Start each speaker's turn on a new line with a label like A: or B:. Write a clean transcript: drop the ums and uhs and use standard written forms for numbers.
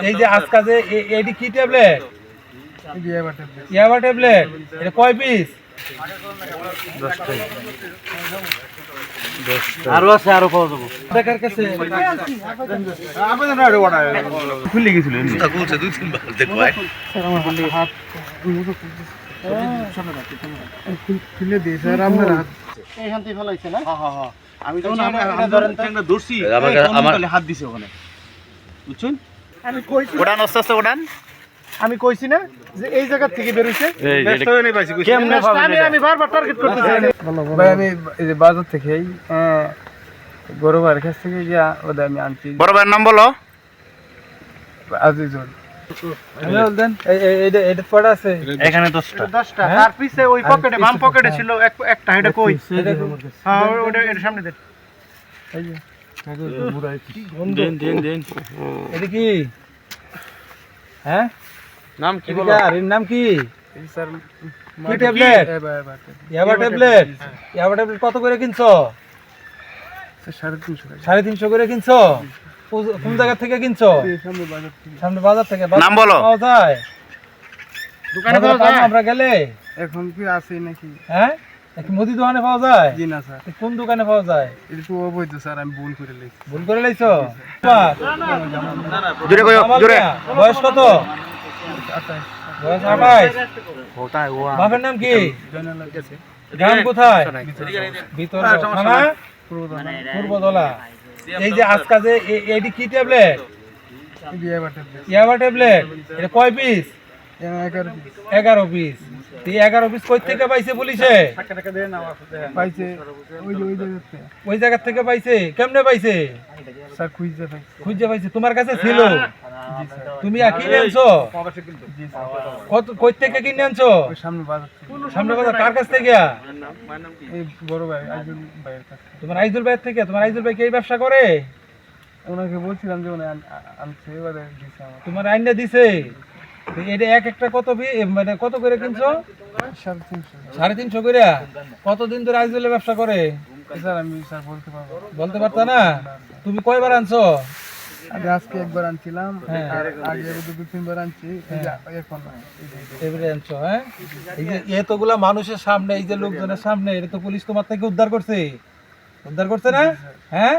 A: এই যে আজকে যে এডি কি ট্যাবলেট? ইয়াবা ট্যাবলেট। এটা কয় পিস?
B: 10টা। আরো আছে, আরো পাওয়া যাবে।
A: টাকার কাছে
C: আবেদন আরে ওটা খুলে গেছিল তা বলছে দুই তিন বার দেখো
B: স্যার আমার হাত খুলে দিয়ে স্যার আপনার হাত এইখান থেকে ফলাইছে না?
C: হ্যাঁ হ্যাঁ আমি তো
B: আমরা
C: দৌড়ছি আমার হাত দিছে ওখানে বুঝছেন
B: আমি কইছি
C: ওড়ান আস্তে আস্তে ওড়ান
B: আমি কইছি না যে এই জায়গা থেকে বের হইছে।
C: ব্যস্ত হয়ে নেই পাইছি
B: কেমনে আমি বারবার টার্গেট করতেছি।
D: ভাই আমি এই যে বাজার থেকে গরু ভাইয়ের কাছ থেকে গিয়া ওদের আমি আনছি
C: বড় ভাইয়ের নাম বলো
D: আজিজুল।
A: বলতেন এটা পড়া আছে
C: এখানে 10টা
B: 10টা তার পিছে ওই পকেটে বাম পকেটে ছিল একটা এটা কই হ্যাঁ ওটা এর সামনে দেন।
D: এই যে
C: দেন
A: এটা কি? হ্যাঁ
C: নাম কি
A: এটা
C: বলো
A: কার? এর নাম কি?
D: এই স্যার
A: কি ট্যাবলেট? ইয়াবা ট্যাবলেট।
D: হ্যাঁ।
A: ইয়াবা ট্যাবলেট কত করে কিনছো?
D: 350 টাকা
A: 350 করে কিনছো? কোন জায়গা থেকে কিনছো?
D: এই সামনে বাজার থেকে।
A: সামনে বাজার থেকে।
C: নাম বলো।
A: পাওয়া যায়
B: দোকানে পাওয়া যায়?
A: আমরা গেলে
D: এখন কি আছে নাকি?
A: হ্যাঁ কি মুদি দোকানে পাওয়া যায়?
D: জি না স্যার,
A: কোন দোকানে পাওয়া যায়?
D: এটা তো অবৈধ স্যার, আমি ভুল করে লিখছি।
A: ভুল করে লাইছো? বাহ,
C: জোরে কইও
A: আমার
C: জোরে
A: না। বয়স কত? বয়স 28। বাপের নাম কি? গ্রাম কোথায়? ভিতরে থানা পূর্বদলা। এই যে আজকে যে এডি কি ট্যাবলেট? ইয়াবা ট্যাবলেট। এটা কয় পিস? 11 পিস। এই 11 পিস কই থেকে পাইছে পুলিশে?
D: পাইছে ওই যে ওই জায়গা থেকে।
A: ওই জায়গা থেকে পাইছে? কেমনে পাইছে?
D: স্যার খুঁজে পাইছে।
A: খুঁজে পাইছে? তোমার কাছে ছিল?
D: জি স্যার।
A: তুমি কিনে আনছো?
D: জি স্যার।
A: কত কই থেকে কিনে আনছো?
D: ওই সামনে বাজার থেকে।
A: সামনে বাজার কার কাছ থেকে?
D: এই বড় ভাই আইজুল ভাইয়ের কাছে।
A: তোমার আইজুল ভাইয়ের থেকে? তোমার আইজুল ভাই কি এই ব্যবসা করে?
D: ওনাকে বলছিলাম যে উনি আনছে, এবারে দিছে আমার।
A: তোমার আইনা দিছে? তো এটা এক একটা কত মানে কত করে কিনছো?
D: 350।
A: 350 করে। কতদিন ধরে আইজুলের ব্যবসা করে?
D: স্যার আমি স্যার বলতে পারবো না।
A: বলতে পারতা না? তুমি কয়বার আনছো?
D: আমি আজকে একবার আনছিলাম,
A: হ্যাঁ।
D: আর আগে দু তিনবার আনছি, এই যে এখন
A: এবারে আনছো? হ্যাঁ, এই যে এতগুলা মানুষের সামনে, এই যে লোকজনের সামনে, এটা তো পুলিশ তোমার থেকে উদ্ধার করছে না? হ্যাঁ।